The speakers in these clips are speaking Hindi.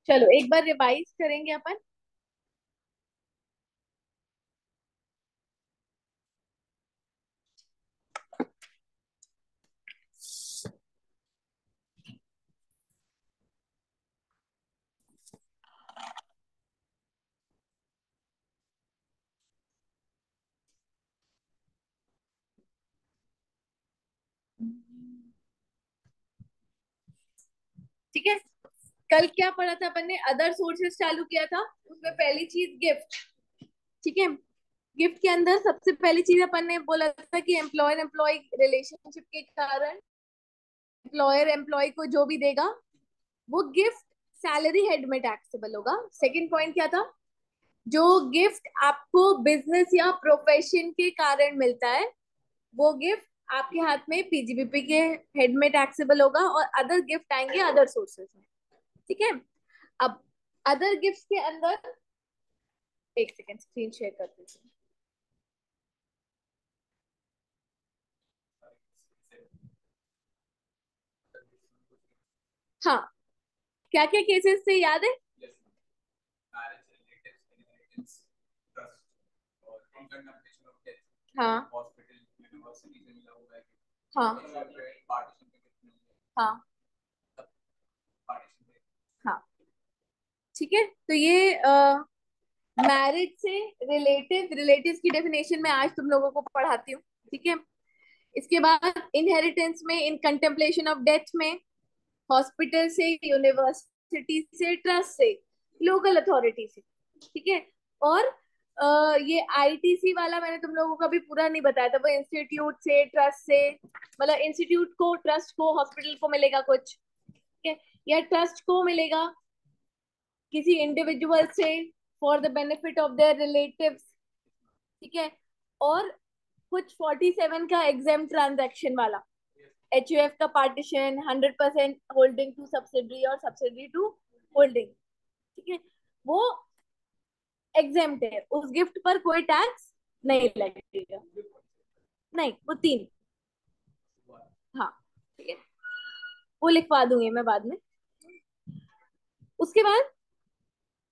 चलो एक बार रिवाइज करेंगे अपन। ठीक है, कल क्या पढ़ा था अपन ने? अदर सोर्सेस चालू किया था, उसमें पहली चीज गिफ्ट। ठीक है, गिफ्ट के अंदर सबसे पहली चीज अपन ने बोला था कि एम्प्लॉयर एम्प्लॉय रिलेशनशिप के कारण एम्प्लॉयर एम्प्लॉय को जो भी देगा वो गिफ्ट सैलरी हेड में टैक्सेबल होगा। सेकंड पॉइंट क्या था? जो गिफ्ट आपको बिजनेस या प्रोफेशन के कारण मिलता है वो गिफ्ट आपके हाथ में पीजीबीपी के हेड में टैक्सेबल होगा, और अदर गिफ्ट आएंगे अदर सोर्सेस में। ठीक है, अब अदर गिफ्ट के अंदर, एक सेकेंड स्क्रीन शेयर कर दीजिए। हाँ, क्या क्या केसेस से याद है? हाँ हाँ हाँ हाँ। ठीक है, तो ये मैरिज से रिलेटिव्स की डेफिनेशन मैं आज तुम लोगों को पढ़ाती हूँ। ठीक है, इसके बाद इनहेरिटेंस में, इन कंटेम्पलेशन ऑफ डेथ में, हॉस्पिटल से, यूनिवर्सिटी से, ट्रस्ट से, लोकल अथॉरिटी से। ठीक है, और ये आईटीसी वाला मैंने तुम लोगों को भी पूरा नहीं बताया था, वो इंस्टीट्यूट से, ट्रस्ट से, मतलब इंस्टीट्यूट को, ट्रस्ट को, हॉस्पिटल को मिलेगा कुछ। ठीक है, या ट्रस्ट को मिलेगा किसी इंडिविजुअल से for the benefit of their relatives. ठीक है, और कुछ 47 का एग्जाम ट्रांजैक्शन वाला, एचयूएफ का पार्टीशन, 100% होल्डिंग टू सब्सिडरी और सब्सिडरी टू होल्डिंग। ठीक है, वो एग्जेम्प्ट है, उस गिफ्ट पर कोई टैक्स नहीं लगेगा। नहीं, वो तीन। हाँ, ठीक है, वो लिखवा दूंगी मैं बाद में। उसके बाद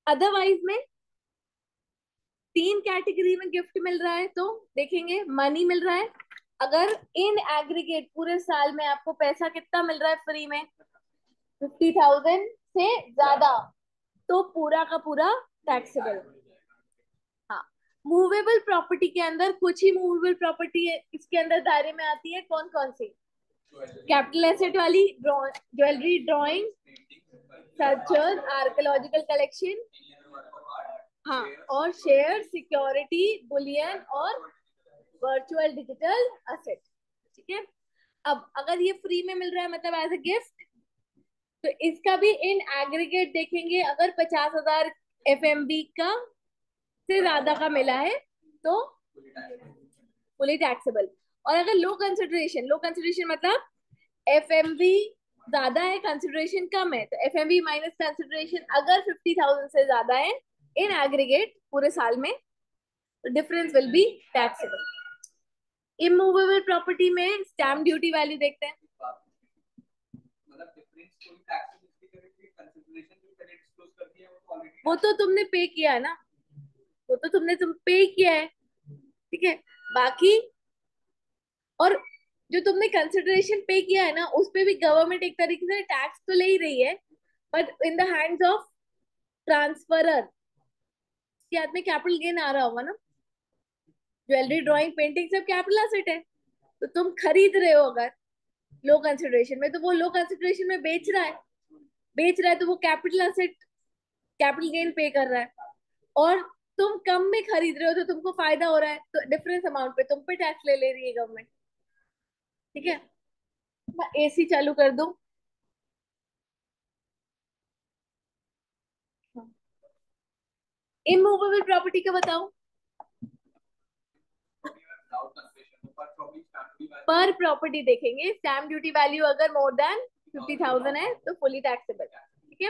अदरवाइज में तीन कैटेगरी में गिफ्ट मिल रहा है, तो देखेंगे मनी मिल रहा है। अगर इन एग्रीगेट पूरे साल में आपको पैसा कितना मिल रहा है फ्री में, 50,000 से ज्यादा, तो पूरा का पूरा टैक्सेबल। हाँ, मूवेबल प्रॉपर्टी के अंदर कुछ ही मूवेबल प्रॉपर्टी है इसके अंदर दायरे में आती है। कौन कौन सी? कैपिटल एसेट वाली, jewellery, drawing, sculpture, archaeological collection. हाँ, और शेयर, सिक्योरिटी, बुलियन और वर्चुअल डिजिटल असेट। ठीक है, अब अगर ये फ्री में मिल रहा है मतलब एज ए गिफ्ट, तो इसका भी इन एग्रीगेट देखेंगे। अगर 50,000 एफएमबी का से ज्यादा का मिला है तो फुली टैक्सेबल। और अगर लो कंसिडरेशन मतलब एफएमवी ज्यादा है, कंसिडरेशन कम है, तो एफएमवी माइनस कंसिडरेशन अगर 50,000 से ज्यादा है इन एग्रीगेट पूरे साल में, तो difference will be taxable. Immovable property में स्टैम्प ड्यूटी वैल्यू देखते हैं। वो तो तुमने पे किया है ना, वो तो तुम पे किया है। ठीक है, बाकी, और जो तुमने कंसिडरेशन पे किया है ना, उस पे भी गवर्नमेंट एक तरीके से टैक्स तो ले ही रही है, but in the hands of transferor के हाथ में कैपिटल गेन आ रहा होगा ना। ज्वेलरी, ड्राइंग, पेंटिंग सब कैपिटल एसेट है, तो तुम खरीद रहे हो अगर लो कंसिडरेशन में, तो वो लो कंसिडरेशन में बेच रहा है तो वो कैपिटल एसेट, कैपिटल गेन पे कर रहा है। और तुम कम में खरीद रहे हो तो तुमको फायदा हो रहा है, तो डिफरेंस अमाउंट पे तुम पे टैक्स ले रही है गवर्नमेंट। ठीक है, मैं एसी चालू कर दूं? इमूवेबल प्रॉपर्टी का बताओ। पर प्रॉपर्टी देखेंगे, स्टैम्प ड्यूटी वैल्यू अगर मोर देन 50,000 है तो फुली टैक्सेबल। ठीक है,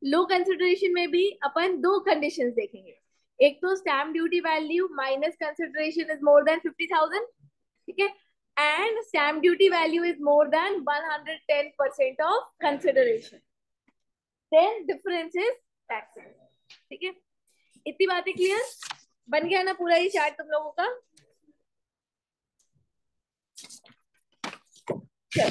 लो कंसिडरेशन में भी अपन दो कंडीशंस देखेंगे। एक तो stamp duty value minus consideration is more than 50,000। ठीक है, and stamp duty value is more than 110% of consideration. Then difference is taxes. ठीक है, इतनी बातें क्लियर? बन गया ना पूरा ये चार्ट तुम लोगों का? चल,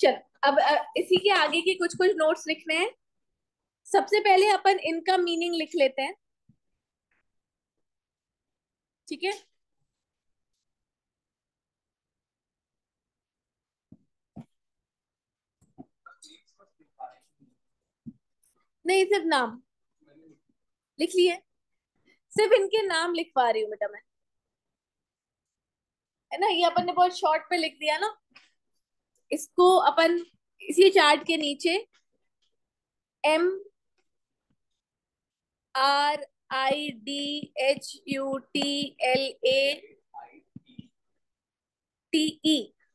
चल। अब इसी के आगे के कुछ कुछ नोट्स लिखने हैं। सबसे पहले अपन इनका मीनिंग लिख लेते हैं। ठीक है, नहीं सिर्फ नाम लिख लिए, सिर्फ इनके नाम लिखवा रही हूँ बेटा मैं, है ना? ये अपन ने बहुत शॉर्ट पे लिख दिया ना। इसको अपन इसी चार्ट के नीचे MRIDHUTLATE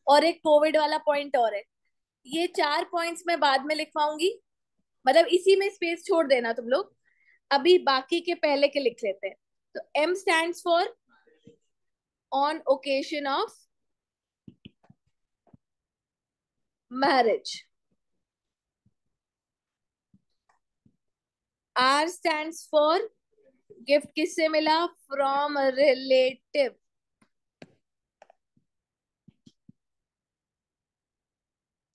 और एक कोविड वाला पॉइंट और है। ये चार पॉइंट्स मैं बाद में लिखवाऊंगी, मतलब इसी में स्पेस छोड़ देना तुम लोग। अभी बाकी के पहले के लिख लेते हैं। तो M stands for on occasion of marriage. R stands for gift किससे मिला? From relative.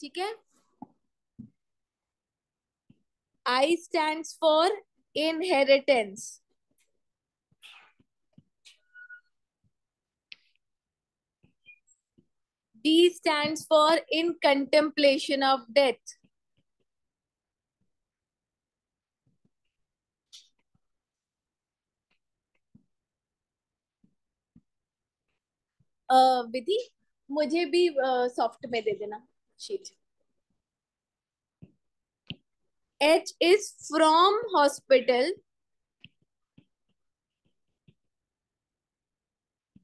ठीक है। I stands for inheritance. D stands for in contemplation of death. विधि, मुझे भी सॉफ्ट में दे देना sheet. H is from hospital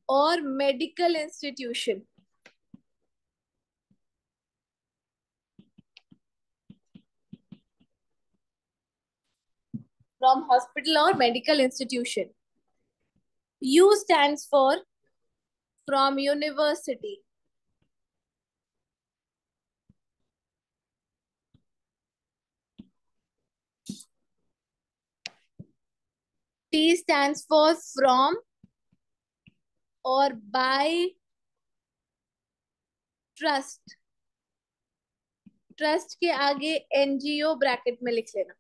और मेडिकल इंस्टीट्यूशन। फ्रॉम हॉस्पिटल और medical institution. U stands for from university। T stands for from और by ट्रस्ट। ट्रस्ट के आगे NGO ब्रैकेट में लिख लेना।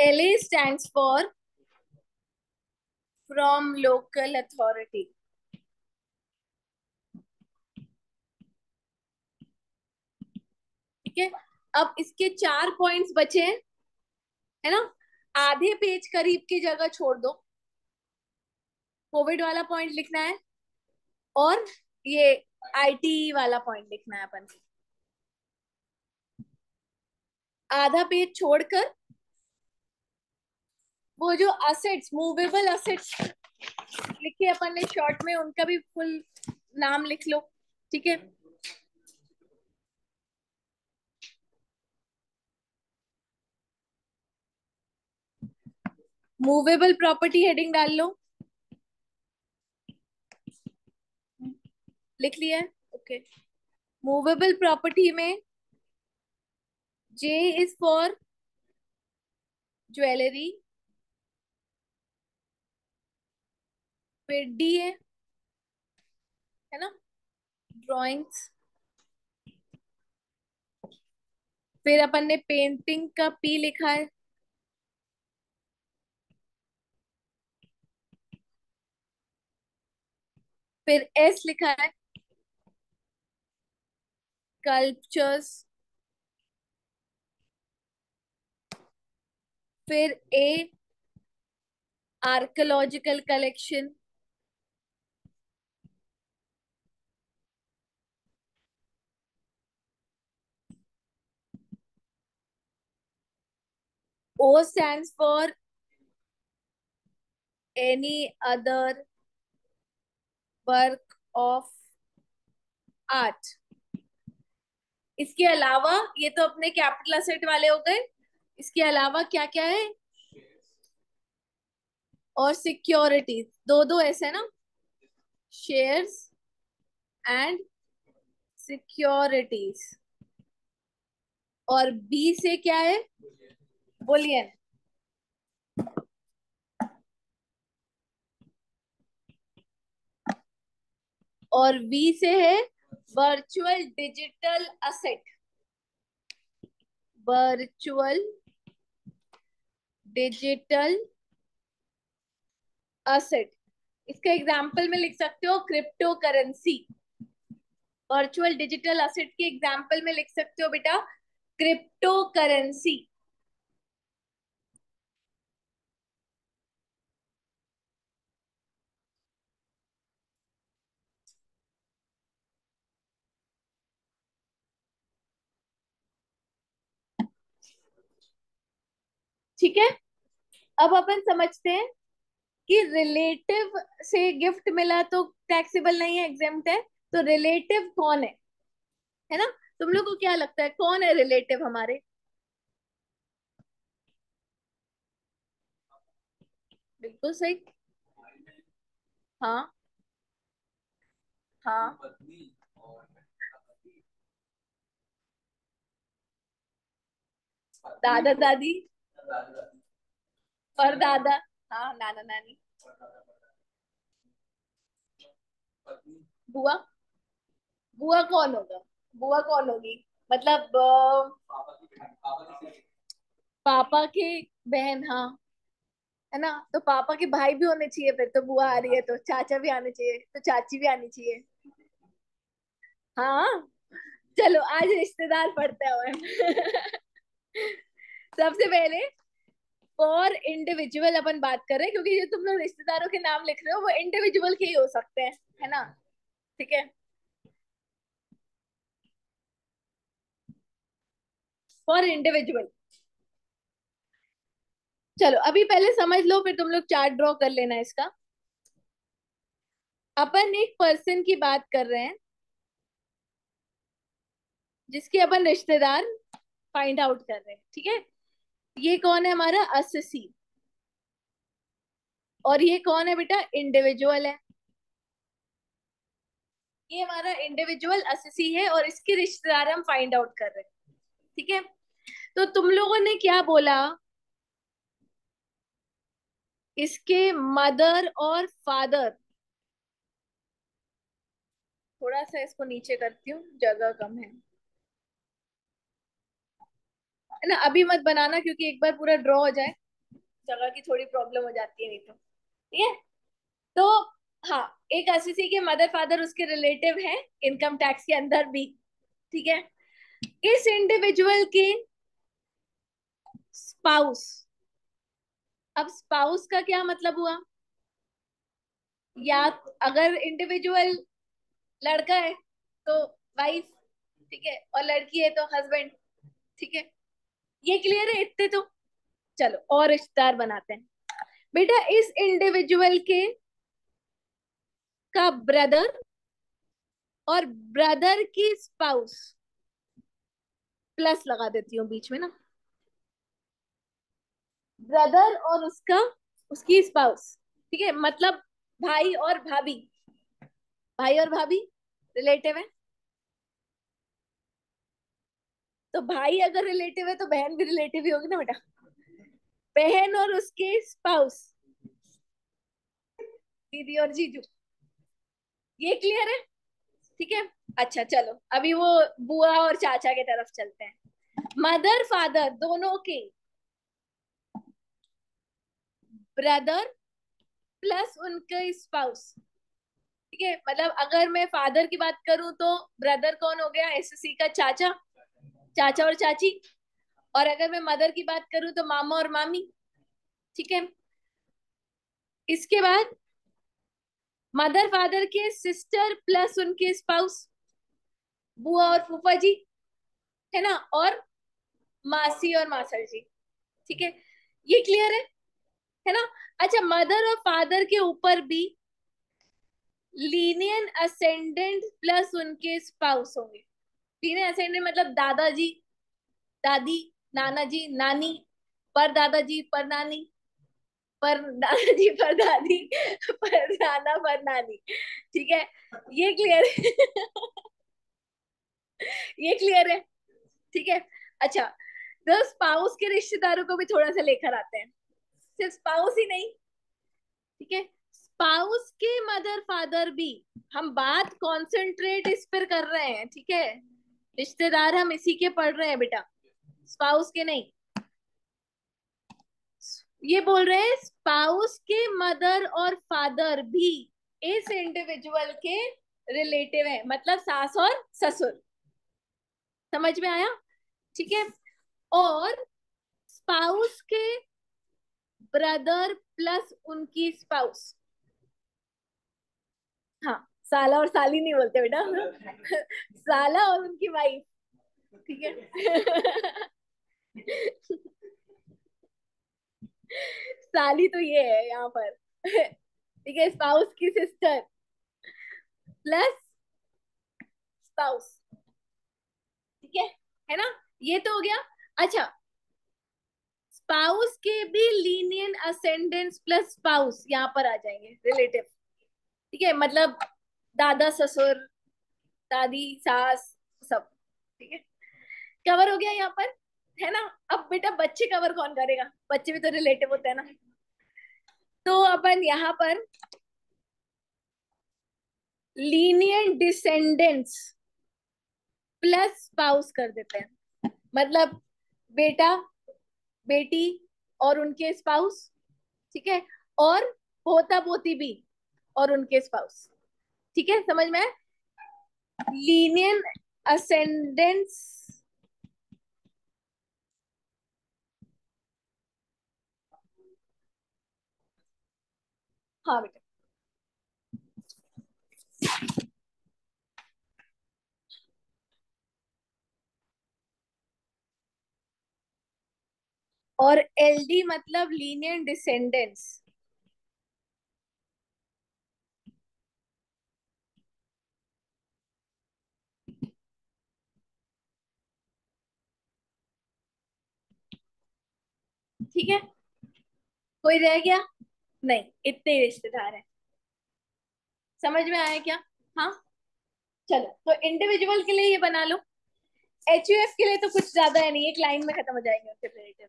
LA stands for from local authority। ठीक है, अब इसके चार पॉइंट्स बचे हैं, है ना? आधे पेज करीब की जगह छोड़ दो, कोविड वाला पॉइंट लिखना है और ये IT वाला पॉइंट लिखना है अपन। आधा पेज छोड़कर वो जो असेट्स, मूवेबल असेट्स लिखे अपन ने शॉर्ट में, उनका भी फुल नाम लिख लो। ठीक है, मूवेबल प्रॉपर्टी हेडिंग डाल लो। लिख लिया है? ओके। मूवेबल प्रॉपर्टी में J इज फॉर ज्वेलरी, फिर D है ना, ड्राइंग्स, फिर अपन ने पेंटिंग का P लिखा है, फिर S लिखा है, स्कल्पचर्स, फिर A archaeological collection, O stands for any other work of art. इसके अलावा ये तो अपने कैपिटल असेट वाले हो गए, इसके अलावा क्या क्या है? और सिक्योरिटीज, दो दो ऐसे ना, शेयर्स एंड सिक्योरिटीज। और बी से क्या है? बुलियन। और वी से है virtual digital asset. Virtual digital asset, इसका एग्जांपल में लिख सकते हो crypto currency. Virtual digital asset के एग्जांपल में लिख सकते हो बेटा क्रिप्टो करेंसी। ठीक है, अब अपन समझते हैं कि रिलेटिव से गिफ्ट मिला तो टैक्सेबल नहीं है, एग्जेम्प्ट है। तो रिलेटिव कौन है ना? तुम लोग को क्या लगता है कौन है रिलेटिव हमारे? बिल्कुल सही। हाँ हाँ। दादा दादी और दादा। हाँ, नाना नानी। बुआ। बुआ कौन होगा? बुआ कौन होगी? मतलब पापा के बहन, हाँ, है ना? तो पापा के भाई भी होने चाहिए, फिर तो बुआ आ रही है तो चाचा भी आने चाहिए, तो चाची भी आनी चाहिए। हाँ, चलो आज रिश्तेदार पढ़ते हुए। सबसे पहले फॉर इंडिविजुअल अपन बात कर रहे हैं, क्योंकि जो तुम लोग रिश्तेदारों के नाम लिख रहे हो वो इंडिविजुअल के ही हो सकते हैं, है ना? ठीक है, फॉर इंडिविजुअल। चलो अभी पहले समझ लो, फिर तुम लोग चार्ट ड्रॉ कर लेना इसका। अपन एक पर्सन की बात कर रहे हैं जिसके अपन रिश्तेदार फाइंड आउट कर रहे हैं, ठीक है? ये कौन है? हमारा अस्सी। और ये कौन है बेटा? इंडिविजुअल है। ये हमारा इंडिविजुअल अस्सी है और इसके रिश्तेदार हम फाइंड आउट कर रहे हैं, ठीक है? तो तुम लोगों ने क्या बोला? इसके मदर और फादर, थोड़ा सा इसको नीचे करती हूँ, जगह कम है ना? अभी मत बनाना क्योंकि एक बार पूरा ड्रॉ हो जाए जगह की थोड़ी प्रॉब्लम हो जाती है नहीं तो, ठीक है? तो हाँ, एक अस्सी के मदर फादर उसके रिलेटिव हैं इनकम टैक्स के अंदर भी, ठीक है? इस इंडिविजुअल के स्पाउस। अब स्पाउस का क्या मतलब हुआ? या अगर इंडिविजुअल लड़का है तो वाइफ, ठीक है? और लड़की है तो हस्बैंड, ठीक है? ये क्लियर है इतने तो? चलो और रिश्तेदार बनाते हैं। बेटा इस इंडिविजुअल के का ब्रदर और ब्रदर की स्पाउस, प्लस लगा देती हूँ बीच में ना, ब्रदर और उसका, उसकी स्पाउस, ठीक है? मतलब भाई और भाभी। भाई और भाभी रिलेटिव है, तो भाई अगर रिलेटिव है तो बहन भी रिलेटिव ही होगी ना बेटा। बहन और उसके स्पाउस, दीदी और जीजू। ये क्लियर है? ठीक है। अच्छा चलो अभी वो बुआ और चाचा के तरफ चलते हैं। मदर फादर दोनों के ब्रदर प्लस उनके स्पाउस, ठीक है? मतलब अगर मैं फादर की बात करूं तो ब्रदर कौन हो गया? एसएससी का चाचा, चाचा और चाची। और अगर मैं मदर की बात करूं तो मामा और मामी, ठीक है? इसके बाद मदर फादर के सिस्टर प्लस उनके स्पाउस, बुआ और फूफा जी, है ना? और मासी और मासर जी, ठीक है? ये क्लियर है ना? अच्छा, मदर और फादर के ऊपर भी लीनियर असेंडेंट प्लस उनके स्पाउस होंगे। लीनियर असेंडेंट मतलब दादाजी, दादी, नाना जी, नानी, पर दादाजी, पर नानी, पर दादाजी, पर दादी, पर नाना, पर नानी। ठीक है, ये क्लियर है? ये क्लियर है? ठीक है। अच्छा, तो स्पाउस के रिश्तेदारों को भी थोड़ा सा लेकर आते हैं, सिर्फ स्पाउस ही नहीं। ठीक है, स्पाउस के मदर फादर भी, हम बात कॉन्सेंट्रेट इस पर कर रहे हैं, ठीक है? रिश्तेदार हम इसी के पढ़ रहे हैं बेटा, स्पाउस के नहीं। ये बोल रहे हैं स्पाउस के मदर और फादर भी इस इंडिविजुअल के रिलेटिव है, मतलब सास और ससुर। समझ में आया? ठीक है। और स्पाउस के ब्रदर प्लस उनकी स्पाउस। हाँ, साला और साली नहीं बोलते बेटा, साला और उनकी वाइफ। ठीक है। साली तो ये है यहाँ पर। ठीक है, स्पाउस की सिस्टर प्लस स्पाउस। ठीक है ना? ये तो हो गया। अच्छा, स्पाउस के भी लीनियर असेंडेंस प्लस स्पाउस यहाँ पर आ जाएंगे, रिलेटिव। ठीक है, मतलब दादा, ससुर, दादी, सास, सब। ठीक है, कवर हो गया यहाँ पर, है ना? अब बेटा बच्चे कवर कौन करेगा? बच्चे भी तो रिलेटिव होते हैं ना। तो अपन यहाँ पर लीनियर डिसेंडेंट्स प्लस स्पाउस कर देते हैं, मतलब बेटा, बेटी और उनके स्पाउस। ठीक है, और पोता पोती भी और उनके स्पाउस। ठीक है, समझ में? Linear ascendants. हाँ बेटा। और एलडी मतलब लीनियर डिसेंडेंस। ठीक है, कोई रह गया? नहीं, इतने ही रिश्तेदार हैं। समझ में आया क्या? हाँ, चलो तो इंडिविजुअल के लिए ये बना लो। एचयूएफ के लिए तो कुछ ज्यादा है नहीं, एक लाइन में खत्म हो जाएंगे उनके रिलेटिव।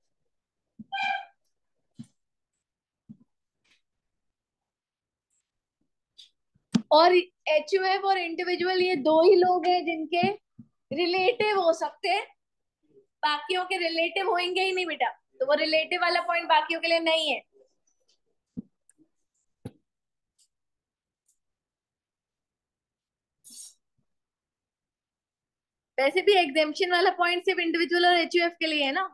और एचयूएफ और इंडिविजुअल ये दो ही लोग हैं जिनके रिलेटिव हो सकते हैं, बाकियों के रिलेटिव होंगे ही नहीं बेटा। तो वो रिलेटिव वाला पॉइंट बाकियों के लिए नहीं है। वैसे भी एग्जेम्पशन वाला पॉइंट सिर्फ इंडिविजुअल और एचयूएफ के लिए है ना।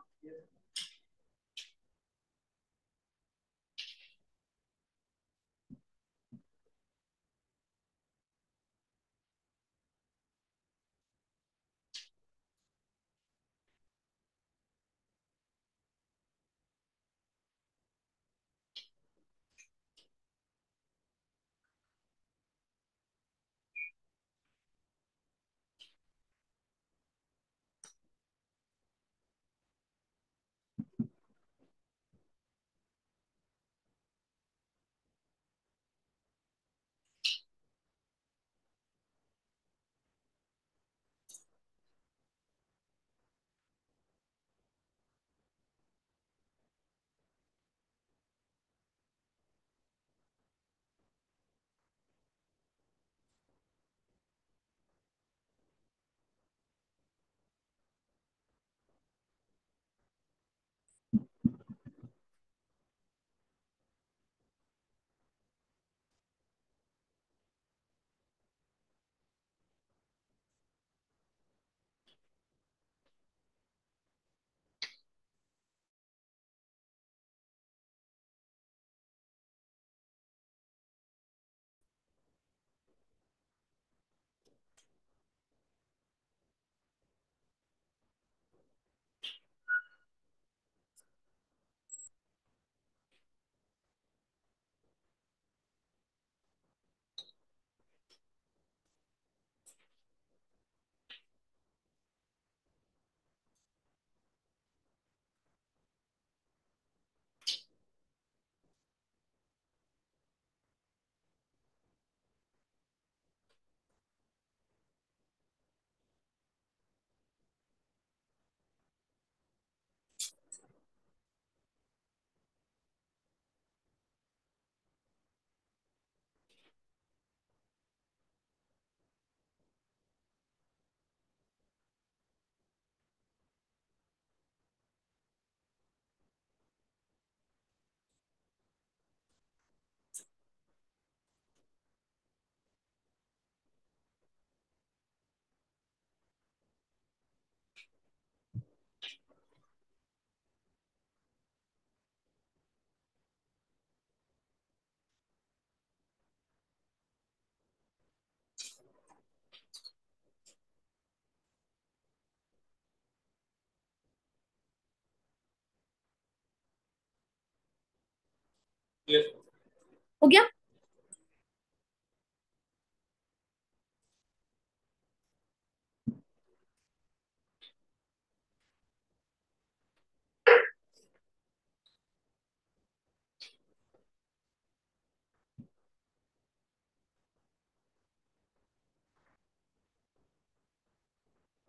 हो गया?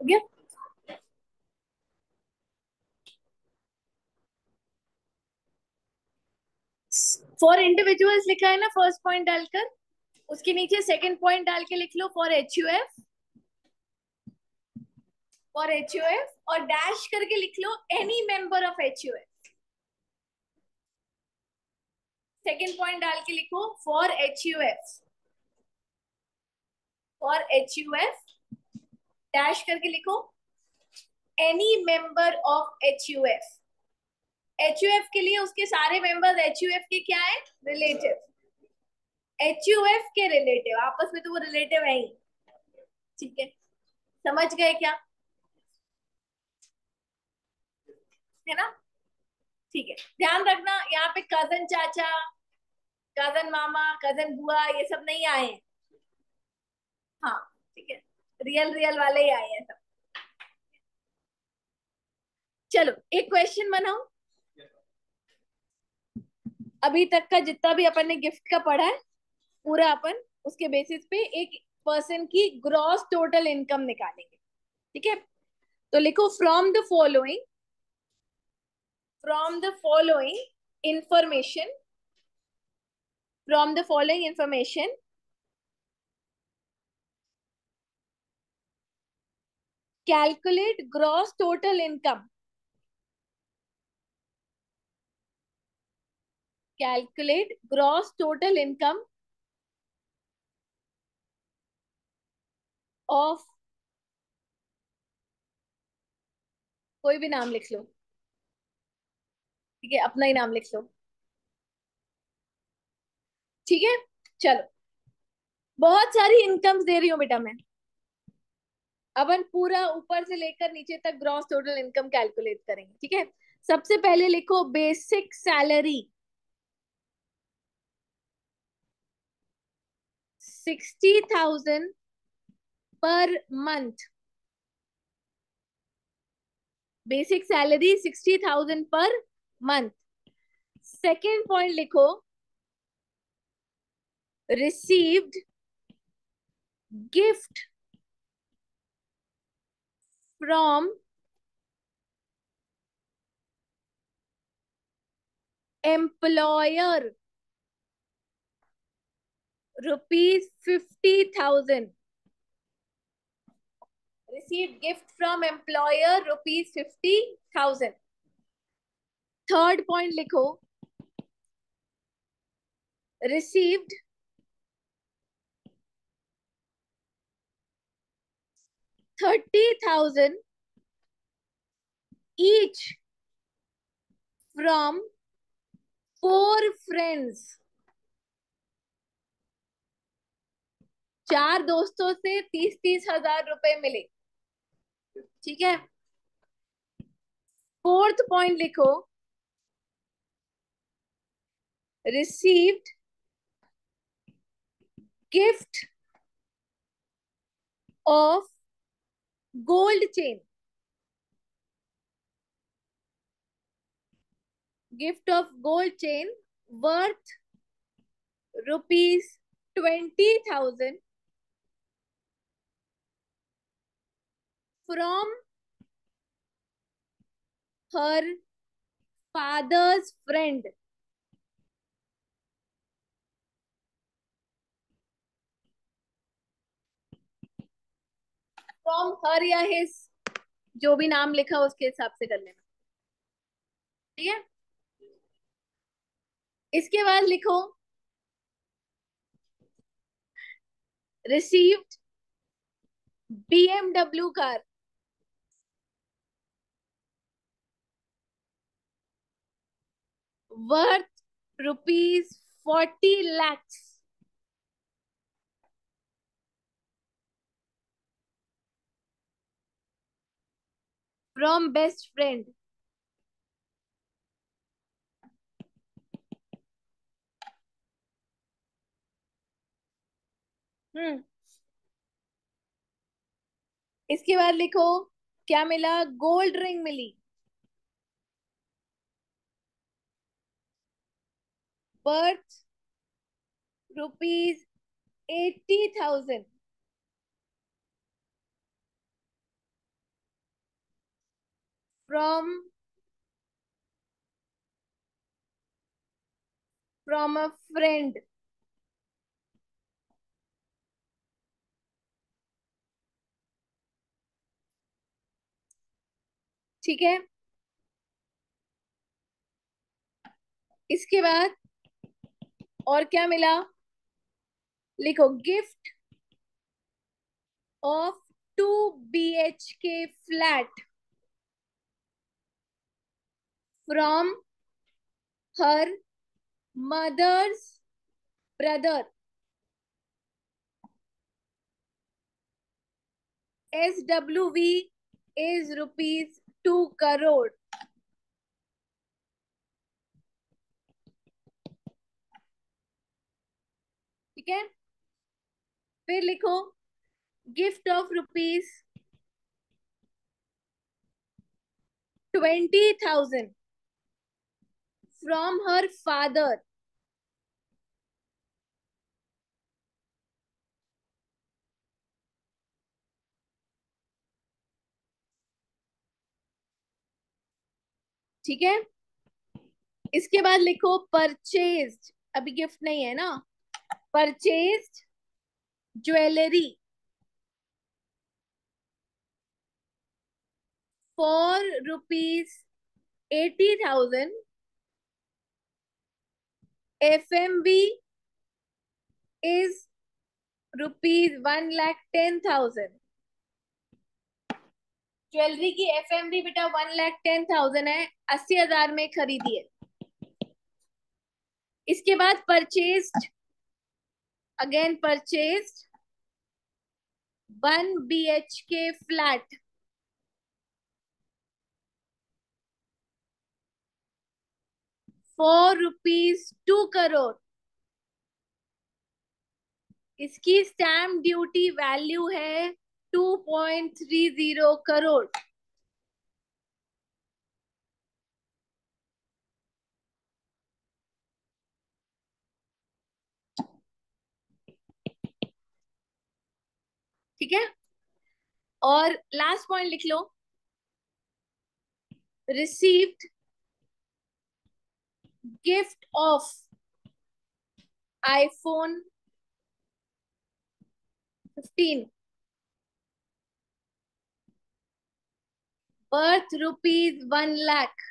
हो गया? फॉर इंडिविजुअल्स लिखा है ना फर्स्ट पॉइंट डालकर, उसके नीचे सेकंड पॉइंट डाल के लिख लो फॉर एचयूएफ, फॉर एचयूएफ, और डैश करके लिख लो any member of HUF. Second point डाल के लिखो for HUF, for HUF, dash करके लिखो any member of HUF. HUF के लिए उसके सारे मेंबर्स एचयूएफ के क्या है? रिलेटिव। एचयूएफ के रिलेटिव, आपस में तो वो रिलेटिव है ही। ठीक है, समझ गए क्या? है ना? ठीक है, ध्यान रखना यहाँ पे कजन चाचा, कजन मामा, कजन बुआ ये सब नहीं आए हैं। हाँ, ठीक है, रियल रियल वाले ही आए हैं सब। चलो एक क्वेश्चन बनाओ, अभी तक का जितना भी अपन ने गिफ्ट का पढ़ा है पूरा अपन उसके बेसिस पे एक पर्सन की ग्रॉस टोटल इनकम निकालेंगे। ठीक है, तो लिखो from the following information, from the following information calculate gross total income, calculate gross total income of, कोई भी नाम लिख लो, ठीक है, अपना ही नाम लिख लो। ठीक है, चलो, बहुत सारी इनकम्स दे रही हूँ बेटा मैं, अपन पूरा ऊपर से लेकर नीचे तक ग्रॉस टोटल इनकम कैलकुलेट करेंगे। ठीक है, सबसे पहले लिखो basic salary 60,000 per month, basic salary 60,000 per month. Second point लिखो received gift from employer ₹50,000, received gift from employer ₹50,000। Third point लिखो received 30,000 each from 4 friends, 4 दोस्तों से 30-30 हजार रुपए मिले। ठीक है, फोर्थ पॉइंट लिखो received gift of gold chain, gift of gold chain worth ₹20,000 from her father's friend. From her या हिज, जो भी नाम लिखा उसके हिसाब से कर लेना। ठीक है, इसके बाद लिखो received BMW car worth ₹40 lakhs from best friend. हम्म। इसके बाद लिखो, क्या मिला? गोल्ड रिंग मिली। Worth ₹80,000 from from a friend. ठीक है। इसके बाद और क्या मिला? लिखो, gift of 2 BHK flat from her mother's brother. SWV is ₹2 crore. ठीक है। फिर लिखो, gift of ₹20,000 from her father. ठीक है। इसके बाद लिखो, परचेज्ड, अभी गिफ्ट नहीं है ना, purchased jewellery for ₹80,000। FMV is ₹1,10,000। Jewellery की FMV बेटा 1,10,000 है, 80,000 में खरीदी है। इसके बाद purchased, again purchased 1 BHK flat for ₹2 crore. इसकी स्टैम्प ड्यूटी वैल्यू है 2.30 करोड़। ठीक है। और लास्ट पॉइंट लिख लो, received gift of iPhone 15 worth ₹1 lakh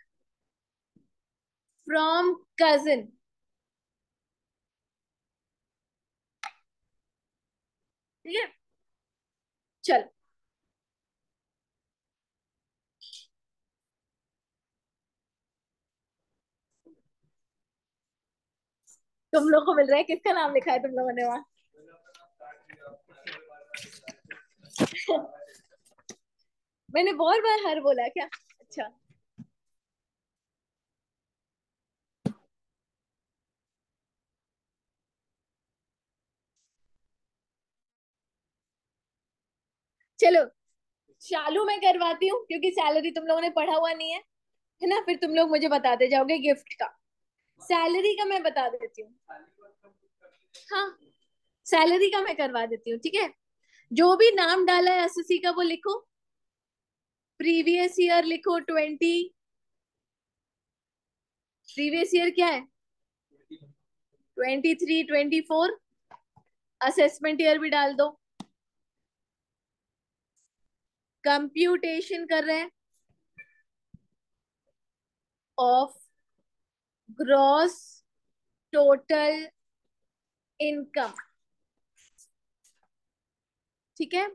from cousin. ठीक है। चल, तुम लोग को मिल रहा है, किसका नाम लिखा है तुम लोगों ने वहां? मैंने बहुत बार हर बोला क्या? अच्छा। चलो, चालू मैं करवाती हूँ क्योंकि सैलरी तुम लोगों ने पढ़ा हुआ नहीं है ना? फिर तुम लोग मुझे बताते जाओगे गिफ्ट का। सैलरी का मैं बता देती हूँ। हाँ, सैलरी का मैं करवा देती हूँ। ठीक है। जो भी नाम डाला है एसएससी का वो लिखो। प्रीवियस ईयर लिखो 20। प्रीवियस ईयर क्या है? 23, 24। असेसमेंट ईयर भी डाल दो। कंप्यूटेशन कर रहे हैं ऑफ ग्रॉस टोटल इनकम। ठीक है।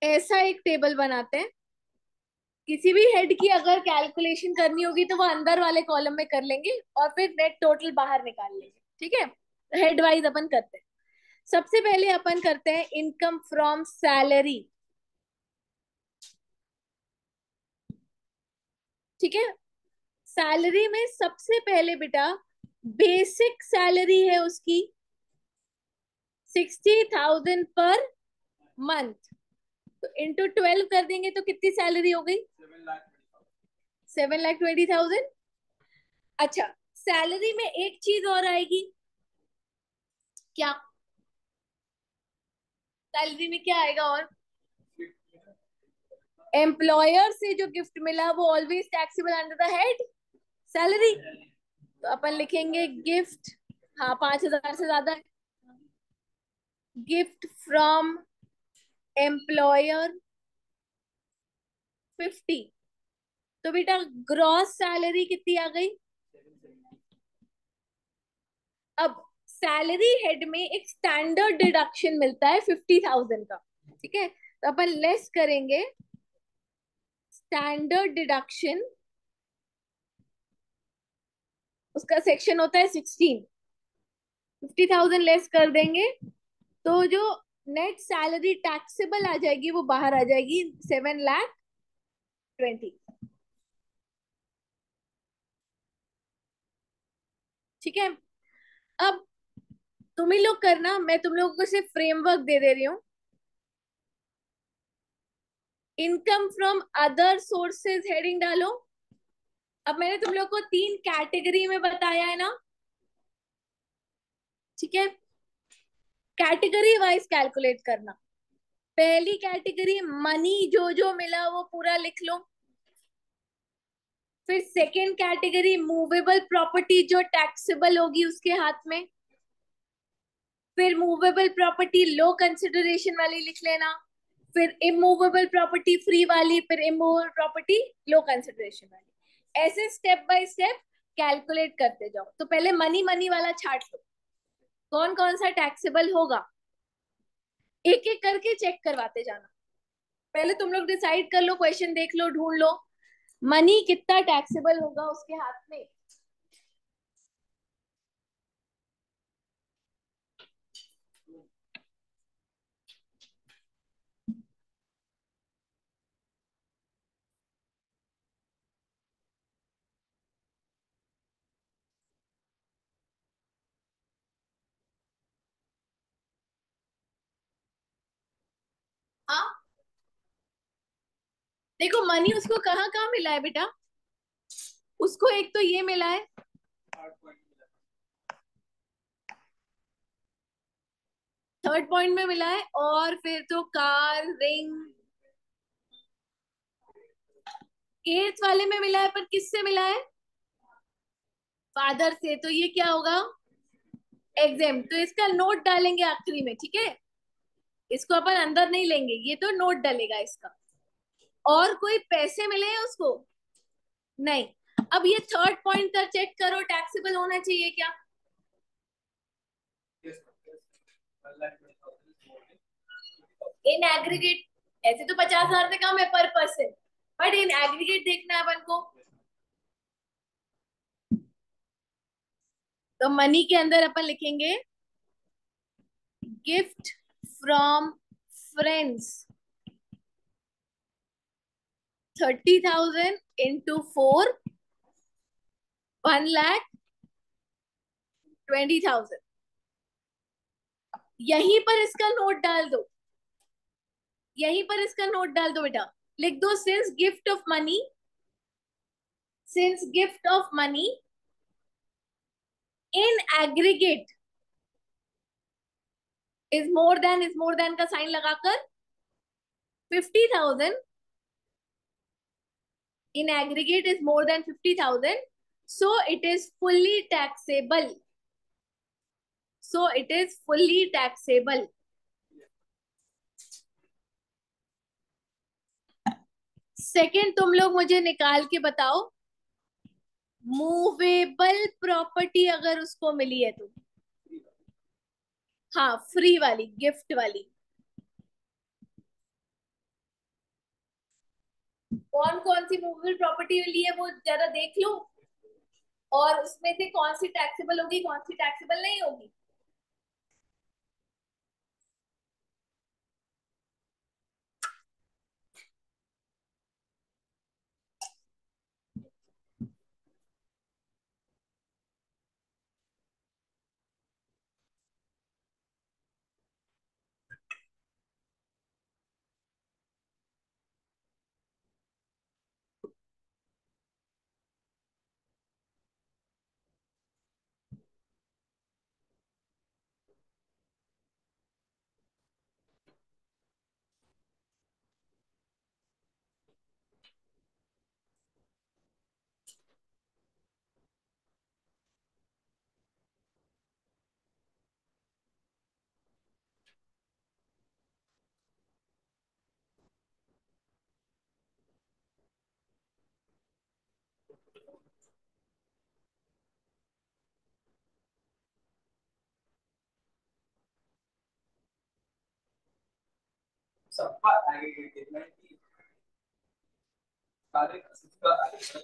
ऐसा एक टेबल बनाते हैं, किसी भी हेड की अगर कैलकुलेशन करनी होगी तो वो अंदर वाले कॉलम में कर लेंगे और फिर नेट टोटल बाहर निकाल लेंगे। ठीक है। हेड वाइज अपन करते हैं। सबसे पहले अपन करते हैं इनकम फ्रॉम सैलरी। ठीक है। सैलरी में सबसे पहले बेटा बेसिक सैलरी है उसकी 60,000 पर मंथ, तो इंटू 12 कर देंगे तो कितनी सैलरी हो गई? 7,20,000। अच्छा, सैलरी में एक चीज और आएगी। क्या? सैलरी में क्या आएगा और? एम्प्लॉयर से जो गिफ्ट मिला वो always taxable under the head salary. तो अपन लिखेंगे गिफ्ट, हाँ 5,000 से ज्यादा, गिफ्ट फ्रॉम एम्प्लॉयर 50। तो बेटा ग्रॉस सैलरी कितनी आ गई? अब सैलरी हेड में एक स्टैंडर्ड डिडक्शन मिलता है 50,000 का, ठीक है? तो अपन लेस करेंगे स्टैंडर्ड डिडक्शन, उसका सेक्शन होता है 16। 50,000 लेस कर देंगे तो जो नेट सैलरी टैक्सेबल आ जाएगी वो बाहर आ जाएगी 7,20,000। ठीक है? अब तुम ही लोग करना, मैं तुम लोगों को सिर्फ फ्रेमवर्क दे दे रही हूँ। Income from other sources heading डालो। अब मैंने तुम लोग को 3 कैटेगरी में बताया है ना, ठीक है? कैटेगरी वाइज कैलकुलेट करना। पहली कैटेगरी मनी, जो जो मिला वो पूरा लिख लो। फिर सेकेंड कैटेगरी मूवेबल प्रॉपर्टी जो टैक्सेबल होगी उसके हाथ में। फिर मूवेबल प्रॉपर्टी लो कंसिडरेशन वाली लिख लेना। फिर इमूवेबल प्रॉपर्टी फ्री वाली, फिर इमूवेबल प्रॉपर्टी लो कंसिडरेशन वाली। ऐसे स्टेप बाय स्टेप कैलकुलेट करते जाओ। तो पहले मनी मनी वाला छाट लो, कौन कौन सा टैक्सेबल होगा, एक एक करके चेक करवाते जाना। पहले तुम लोग डिसाइड कर लो, क्वेश्चन देख लो, ढूंढ लो मनी कितना टैक्सेबल होगा उसके हाथ में। हाँ, देखो मनी उसको कहाँ कहाँ मिला है बेटा? उसको एक तो ये मिला है, थर्ड पॉइंट में मिला है, और फिर तो कार, रिंग, एट्थ वाले में मिला है, पर किससे मिला है? फादर से। तो ये क्या होगा? एग्जाम। तो इसका नोट डालेंगे आखिरी में, ठीक है? इसको अपन अंदर नहीं लेंगे, ये तो नोट डलेगा इसका। और कोई पैसे मिले हैं उसको? नहीं। अब ये थर्ड पॉइंट का चेक करो, टैक्सेबल होना चाहिए क्या? इन एग्रीगेट ऐसे तो 50,000 से कम है पर पर्सन, बट इन एग्रीगेट देखना है अपन को। तो मनी के अंदर अपन लिखेंगे गिफ्ट फ्रॉम फ्रेंड्स 30,000 इंटू 4, 1,20,000। यहीं पर इसका नोट डाल दो, यहीं पर इसका नोट डाल दो बेटा। लिख दो since gift of money in aggregate is more then का साइन लगाकर 50,000, in aggregate is more than 50,000, so it is fully taxable, so it is fully taxable। Second तुम लोग मुझे निकाल के बताओ, मूवेबल प्रॉपर्टी अगर उसको मिली है तो, हाँ फ्री वाली, गिफ्ट वाली, कौन कौन सी मूवेबल प्रॉपर्टी मिली है वो जरा देख लो, और उसमें से कौन सी टैक्सेबल होगी कौन सी टैक्सेबल नहीं होगी।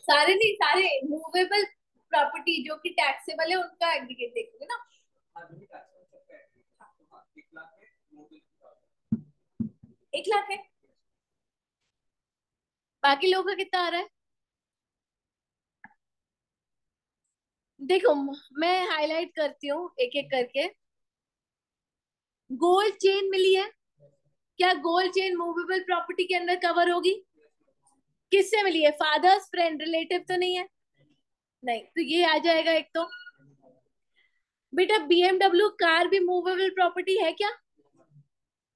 सारे नहीं, सारे मूवेबल प्रॉपर्टी जो कि टैक्सेबल है उनका एग्रीगेट देखोगे ना। 1 लाख है। बाकी लोगों का कितना आ रहा है? देखो, मैं हाईलाइट करती हूँ एक एक करके। गोल्ड चेन मिली है, क्या गोल्ड चेन मूवेबल प्रॉपर्टी के अंदर कवर होगी? किससे मिली है? फादर्स फ्रेंड, रिलेटिव तो नहीं है? नहीं, तो ये आ जाएगा एक तो। बेटा बीएमडब्ल्यू कार भी मूवेबल प्रॉपर्टी है क्या?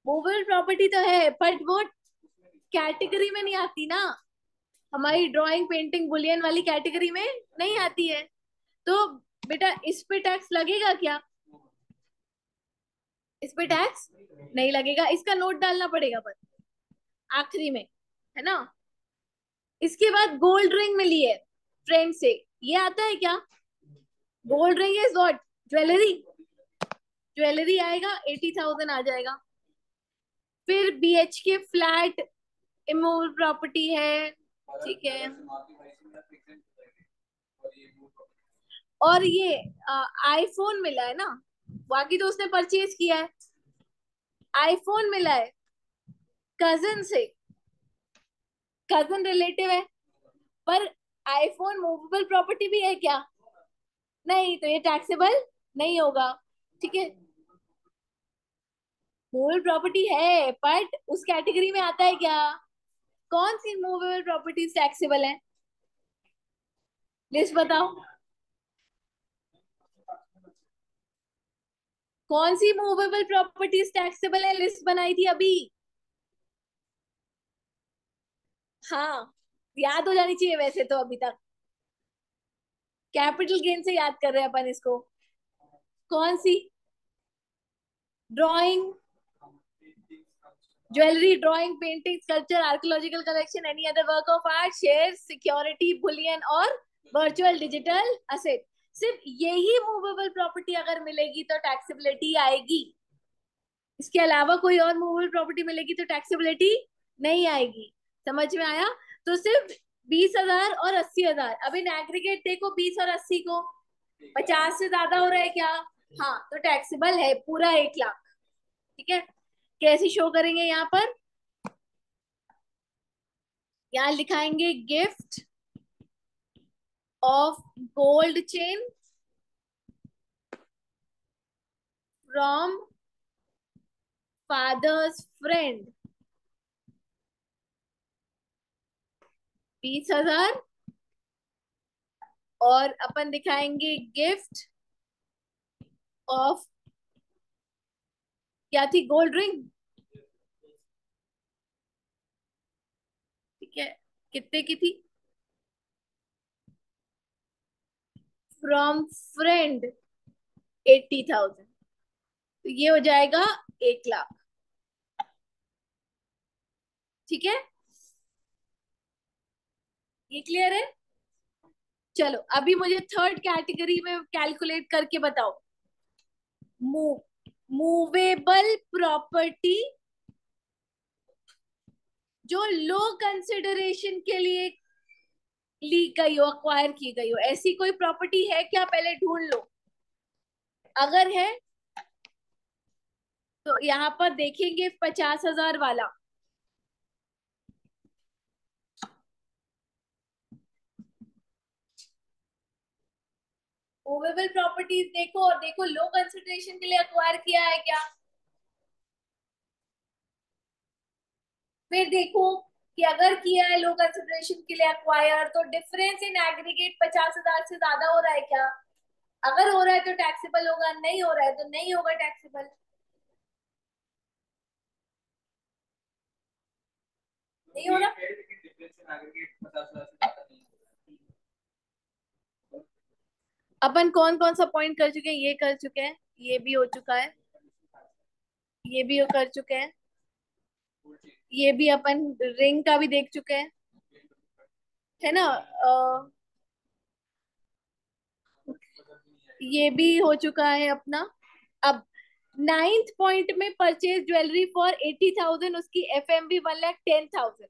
मूवेबल प्रॉपर्टी तो है, बट वो कैटेगरी में नहीं आती ना, हमारी ड्राइंग पेंटिंग बुलियन वाली कैटेगरी में नहीं आती है। तो बेटा इस पे टैक्स लगेगा क्या? इस पे टैक्स नहीं लगेगा, इसका नोट डालना पड़ेगा बस आखिरी में, है ना। इसके बाद गोल्ड रिंग मिली है फ्रेंड से, ये आता है क्या? Gold ring is what? Jewellery. Jewellery आएगा, 80,000 आ जाएगा। फिर बीएचके फ्लैट इमूवेबल प्रॉपर्टी है, ठीक है। और ये आईफोन मिला है ना, बाकी तो उसने परचेज किया है। आईफोन मिला है कजन से, कजन रिलेटिव है, पर आईफोन मूवेबल प्रॉपर्टी भी है क्या? नहीं, तो ये टैक्सेबल नहीं होगा, ठीक है। मूवेबल प्रॉपर्टी है बट उस कैटेगरी में आता है क्या? कौन सी मूवेबल प्रॉपर्टीज टैक्सेबल है? लिस्ट बताओ। कौन सी मूवेबल प्रॉपर्टीज टैक्सेबल है? लिस्ट बनाई थी अभी। हाँ, याद हो जानी चाहिए वैसे तो अभी तक। कैपिटल गेन से याद कर रहे हैं अपन इसको। कौन सी? Drawing, jewellery, drawing, painting, sculpture, archaeological collection, any other work of art, share, security, bullion और वर्चुअल डिजिटल असेट। सिर्फ यही मूवेबल प्रॉपर्टी अगर मिलेगी तो टैक्सेबिलिटी आएगी, इसके अलावा कोई और मूवेबल प्रॉपर्टी मिलेगी तो टैक्सेबिलिटी नहीं आएगी। समझ में आया? तो सिर्फ 20,000 और 80,000। अब इन एग्रीगेट देखो, 20 और 80 को 50 से ज्यादा हो रहा है क्या? हाँ, तो टैक्सेबल है पूरा 1 लाख, ठीक है। कैसे शो करेंगे यहाँ पर? यहाँ लिखाएंगे gift of gold chain from father's friend, 20,000। और अपन दिखाएंगे गिफ्ट ऑफ, क्या थी? गोल्ड रिंग, ठीक है। कितने की थी? फ्रॉम फ्रेंड 80,000, तो ये हो जाएगा 1 लाख, ठीक है। ये क्लियर है? चलो अभी मुझे थर्ड कैटेगरी में कैलकुलेट करके बताओ। मूवेबल प्रॉपर्टी जो लो कंसिडरेशन के लिए ली गई हो, अक्वायर की गई हो, ऐसी कोई प्रॉपर्टी है क्या? पहले ढूंढ लो। अगर है तो यहाँ पर देखेंगे 50,000 वाला। मूवेबल प्रॉपर्टीज देखो, और देखो लो कंसिडरेशन के लिए अक्वायर किया है क्या। फिर देखो कि अगर किया है लो कंसिडरेशन के लिए अक्वायर, तो डिफरेंस इन एग्रीगेट 50,000 से ज्यादा हो रहा है क्या? अगर हो रहा है तो टैक्सेबल होगा, नहीं हो रहा है तो नहीं होगा टैक्सेबल। नहीं हो रहा। अपन कौन कौन सा पॉइंट कर चुके हैं? ये कर चुके हैं, ये भी हो चुका है, ये भी कर चुके हैं, ये भी अपन रिंग का भी देख चुके हैं, है ना। ये भी हो चुका है अपना। अब नाइन्थ पॉइंट में परचेज ज्वेलरी फॉर 80,000, उसकी एफएमबी 1,10,000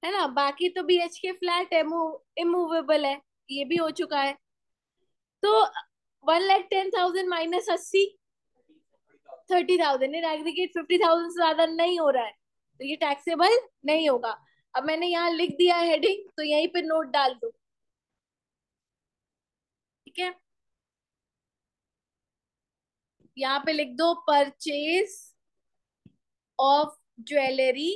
है ना। बाकी तो बीएचके फ्लैट है, इमूवेबल है, ये भी हो चुका है। तो 1,10,000 माइनस 80, 30,000 इन एग्रीगेट 50,000 से ज्यादा नहीं हो रहा है, तो ये टैक्सेबल नहीं होगा। अब मैंने यहाँ लिख दिया हेडिंग, तो यहीं पे नोट डाल दो, ठीक है। यहाँ पे लिख दो purchase of jewellery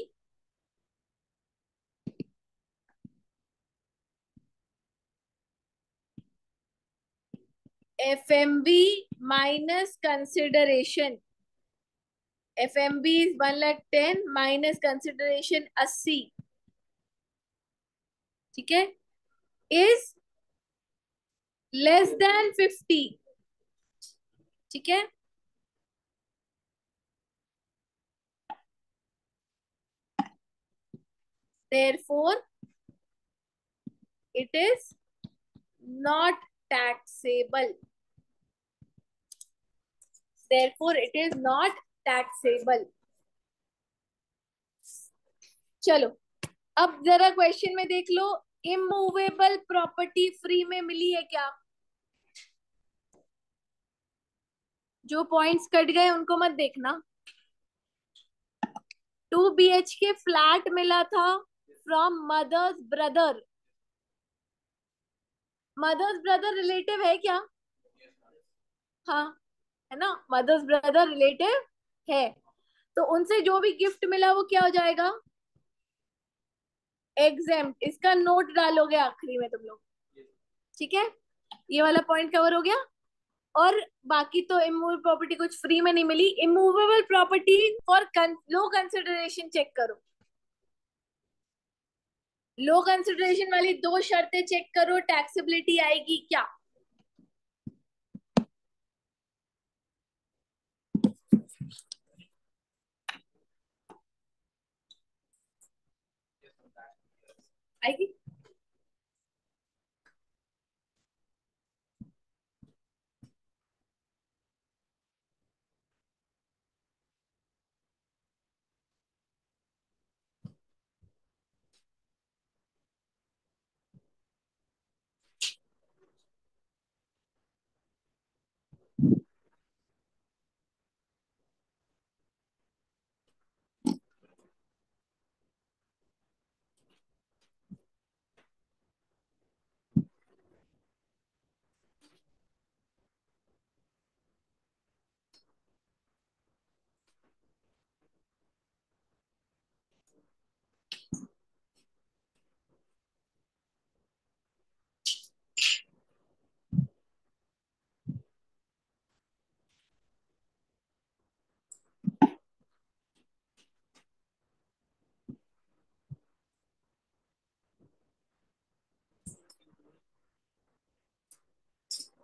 FMB minus consideration. FMB is 1,10,000 minus consideration 80, ठीक है, इज लेस देन 50, ठीक है। Therefore, it is not taxable. Therefore, it is not taxable. चलो, अब जरा क्वेश्चन में देख लो, इमूवेबल प्रॉपर्टी फ्री में मिली है क्या? जो पॉइंट्स कट गए उनको मत देखना। 2 BHK फ्लैट मिला था from mother's brother. Mother's brother relative है क्या? हाँ, है ना, मदर्स ब्रदर रिलेटिव है। तो उनसे जो भी गिफ्ट मिला वो क्या हो जाएगा? एग्जेम्प्ट। इसका नोट डालोगे आखिरी में तुम लोग, ठीक है। ये वाला पॉइंट कवर हो गया। और बाकी तो इमूवेबल प्रॉपर्टी कुछ फ्री में नहीं मिली। Immovable property for low consideration check करो। लो कंसिडरेशन वाली दो शर्तें चेक करो, टैक्सेबिलिटी आएगी क्या? आएगी।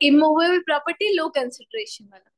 इमूवेबल प्रॉपर्टी लो कंसिडरेशन वाला।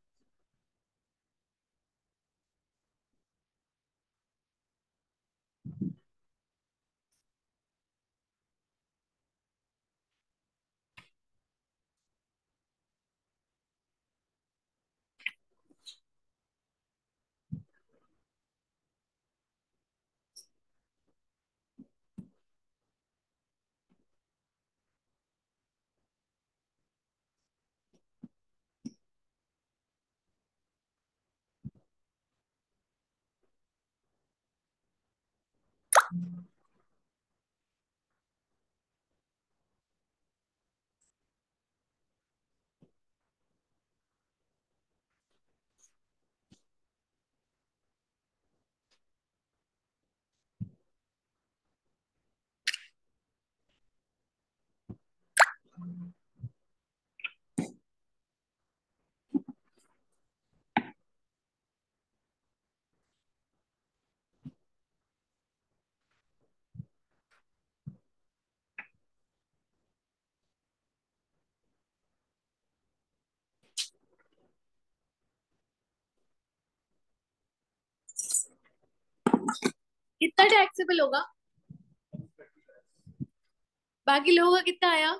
कितना टैक्सेबल होगा? बाकी लोगों का कितना आया?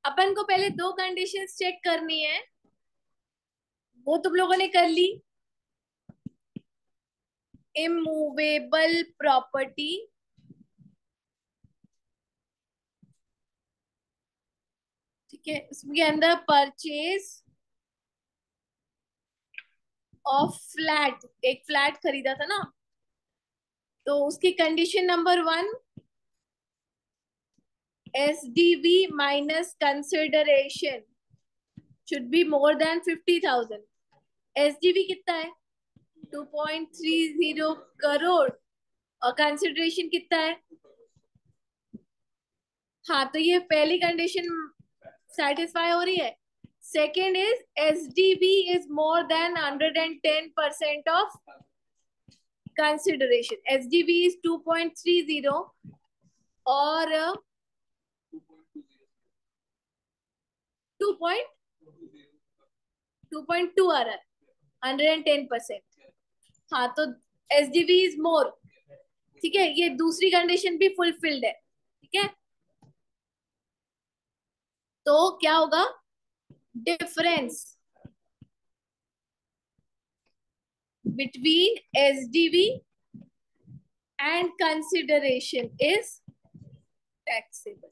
अपन को पहले दो कंडीशंस चेक करनी है, वो तुम लोगों ने कर ली। इमूवेबल प्रॉपर्टी, ठीक है, उसके अंदर परचेज ऑफ फ्लैट, एक फ्लैट खरीदा था ना, तो उसकी condition number one, SDV minus consideration should be more than 50,000। SDV कितना है? 2.30 करोड़, और कंसिडरेशन कितना है? हाँ, तो ये पहली कंडीशन सेटिस्फाई हो रही है। Second is SDV is more than 110% of consideration. SDV is 2.30 और 2.2 आ रहा है, 110%। हाँ, तो SDV इज मोर, ठीक है, ये दूसरी कंडीशन भी फुलफिल्ड है, ठीक है। तो क्या होगा? Difference between SDV and consideration is taxable.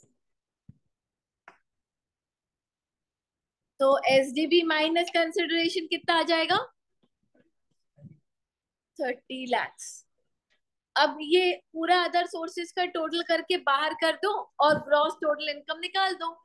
तो SDV माइनस कंसिडरेशन कितना आ जाएगा? 30 lakhs। अब ये पूरा अदर सोर्सेज का टोटल करके बाहर कर दो और ग्रॉस टोटल इनकम निकाल दो।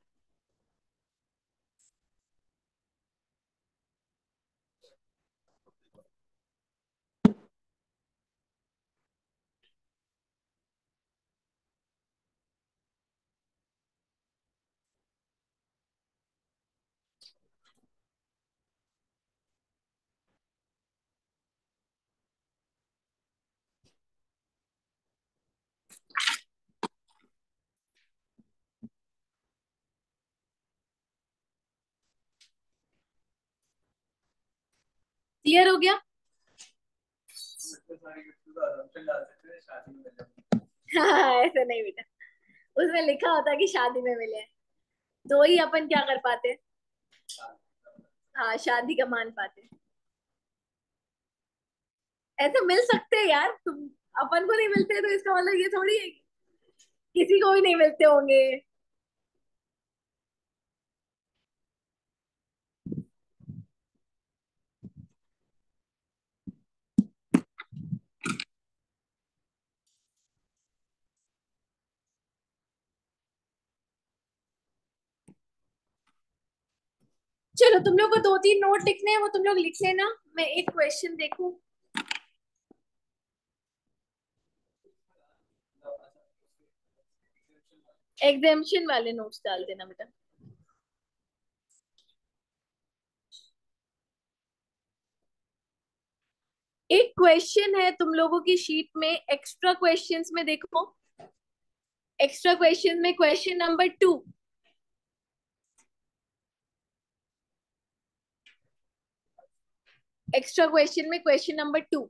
क्लियर हो गया? हाँ, ऐसा नहीं बेटा, उसमें लिखा होता कि शादी में मिले, तो ही अपन क्या कर पाते? हाँ, शादी का मान पाते। ऐसे मिल सकते हैं यार, तुम अपन को नहीं मिलते तो इसका मतलब ये थोड़ी है कि किसी को भी नहीं मिलते होंगे। चलो, तुम लोग को दो तीन नोट लिखने हैं, वो तुम लोग लिख लेना, मैं एक क्वेश्चन देखूं। एग्जामिशन वाले नोट्स डाल देना बेटा। एक क्वेश्चन है तुम लोगों की शीट में, एक्स्ट्रा क्वेश्चंस में देखो, एक्स्ट्रा क्वेश्चन में क्वेश्चन नंबर 2, एक्स्ट्रा क्वेश्चन में question number 2,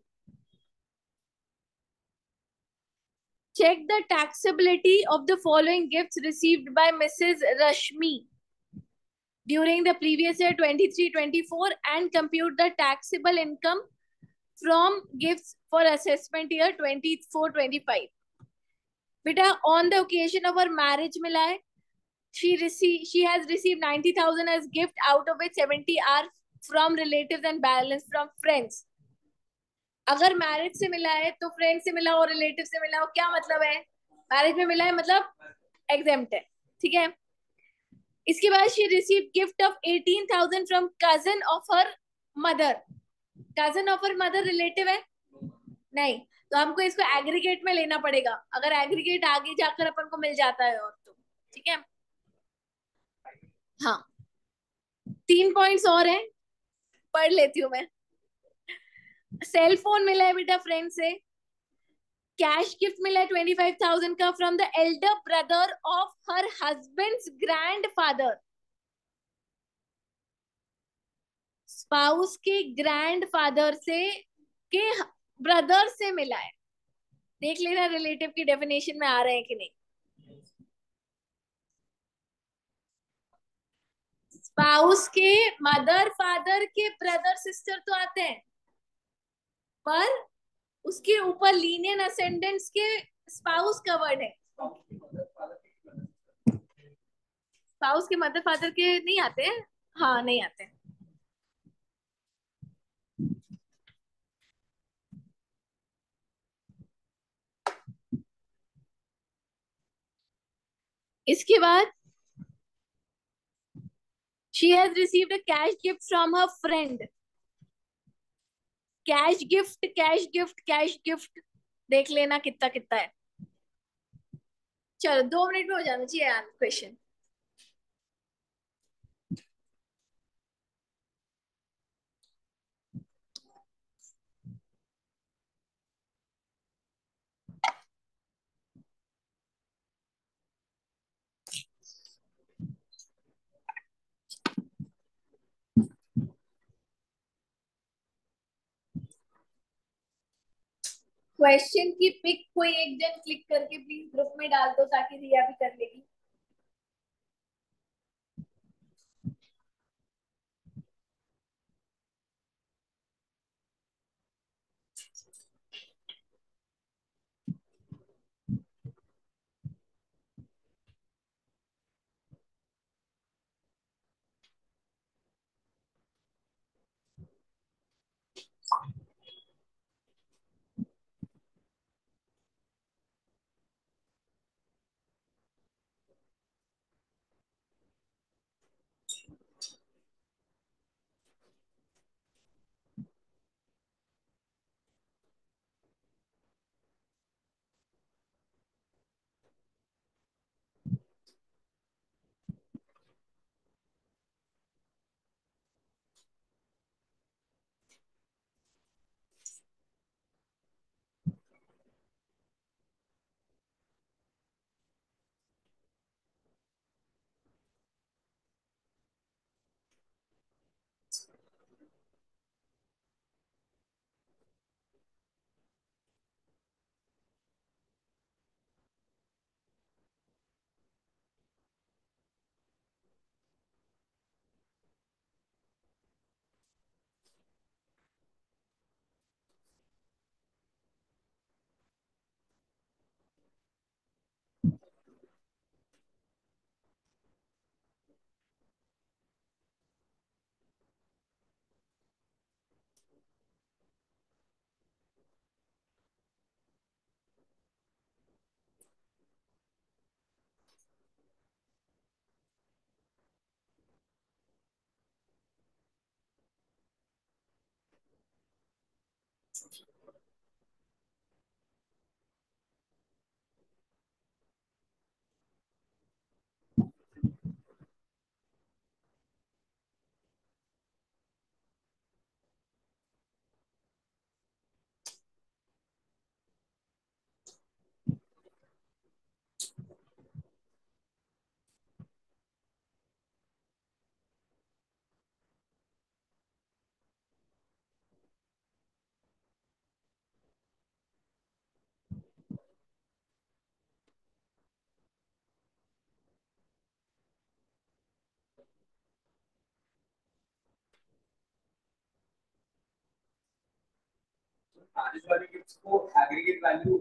check the taxability of the following gifts received by Mrs. Rashmi during the previous year 23-24 and compute the taxable income from gifts for assessment year 24-25। बेटा, on the occasion of her marriage मिला है, she has received 90,000 as gift, out of which 70 are from relatives and balance from friends। अगर मैरिज से मिला है तो फ्रेंड से मिला और रिलेटिव से मिला हो, क्या मतलब है? मैरिज में मिला है मतलब एग्जेम्प्ट है, ठीक है। इसके बाद she receive gift of 18,000 from cousin of her mother. Cousin of her mother relative है? नहीं, तो हमको इसको एग्रीगेट में लेना पड़ेगा, अगर एग्रीगेट आगे जाकर अपन को मिल जाता है और तो, ठीक है। हाँ, 3 पॉइंट्स और हैं, पढ़ लेती हूँ मैं। सेल फोन मिला है बेटा फ्रेंड से, कैश गिफ्ट मिला है 25,000 का from the Elder brother of her husband's grand father. Spouse के ग्रैंड फादर से, के ब्रदर से मिला है। देख लेना रिलेटिव की डेफिनेशन में आ रहे हैं कि नहीं। स्पाउस के मदर फादर के ब्रदर सिस्टर तो आते हैं, पर उसके ऊपर लीनियर असेंडेंट्स के स्पाउस कवर्ड है। स्पाउस के मदर फादर के नहीं आते हैं। हाँ, नहीं आते हैं। इसके बाद she has received a cash gift from her friend. Cash gift, cash gift, cash gift, देख लेना कितना कितना है। चलो, 2 मिनट में हो जाना चाहिए क्वेश्चन। क्वेश्चन की पिक कोई एक जन क्लिक करके प्लीज ग्रुप में डाल दो, ताकि रिया भी कर लेगी। इस वाली गिफ्ट्स को एग्रीगेट वैल्यू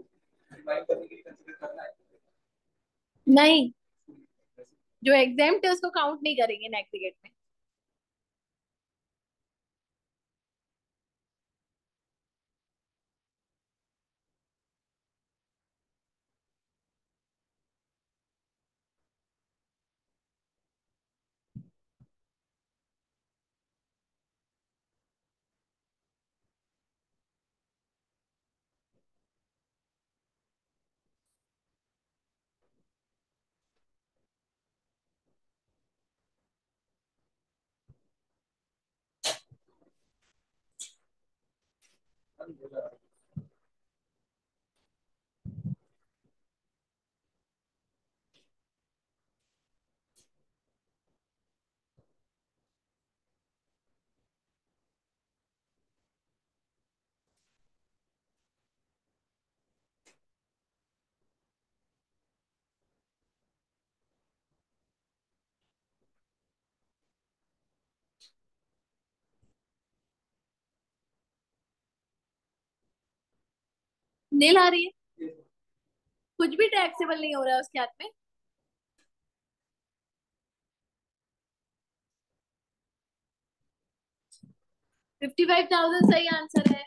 डिफाइन करने के लिए कंसीडर करना है। नहीं, जो एग्जाम्प्ट है उसको काउंट नहीं करेंगे एग्रीगेट में। जेल आ रही है, कुछ भी टैक्सेबल नहीं हो रहा है उसके हाथ में। 55,000 सही आंसर है।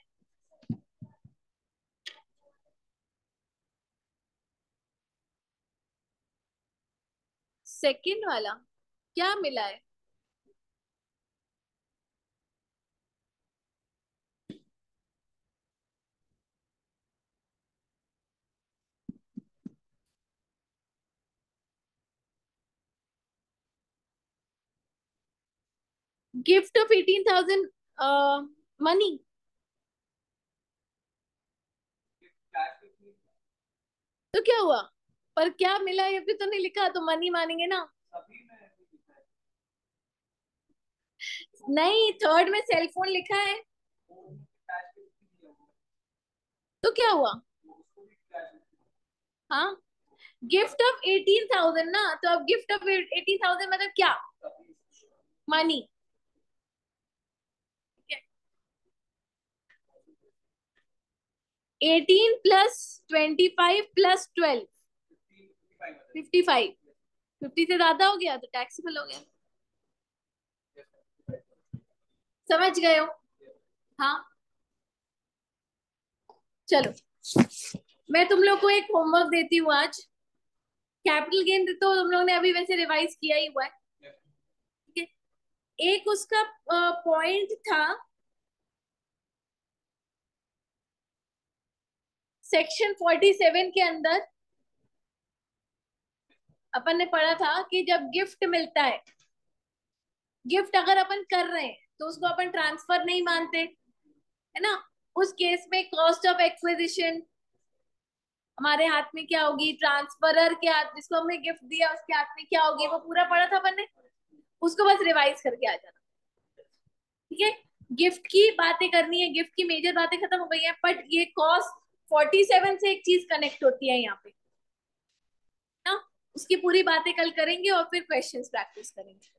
सेकंड वाला क्या मिला है? Gift of 18,000 money. तो क्या हुआ? पर क्या मिला ये भी तो नहीं लिखा, तो मनी मानेंगे ना। नहीं, थर्ड में सेलफोन लिखा है। तो क्या हुआ? हाँ, गिफ्ट ऑफ 18,000 ना, तो अब गिफ्ट ऑफ 18,000 मतलब क्या? मनी। 18 plus 25 plus 12, 55। 50 से ज्यादा हो गया तो टैक्सेबल हो गया। समझ गए हो? हाँ। चलो, मैं तुम लोग को एक होमवर्क देती हूँ आज। कैपिटल गेन तो तुम लोगों ने अभी वैसे रिवाइज किया ही हुआ है, ठीक है। एक उसका पॉइंट था, सेक्शन 47 के अंदर अपन ने पढ़ा था कि जब गिफ्ट मिलता है, गिफ्ट अगर अपन कर रहे हैं तो उसको अपन ट्रांसफर नहीं मानते, है ना। उस केस में कॉस्ट ऑफ एक्विजिशन हमारे हाथ में क्या होगी, ट्रांसफरर के हाथ, जिसको हमने गिफ्ट दिया उसके हाथ में क्या होगी, वो पूरा पढ़ा था अपन ने। उसको बस रिवाइज करके आ जाना, ठीक है। गिफ्ट की बातें करनी है, गिफ्ट की मेजर बातें खत्म हो गई हैं, बट ये कॉस्ट 47 से एक चीज कनेक्ट होती है यहाँ पे ना। उसकी पूरी बातें कल करेंगे और फिर क्वेश्चंस प्रैक्टिस करेंगे।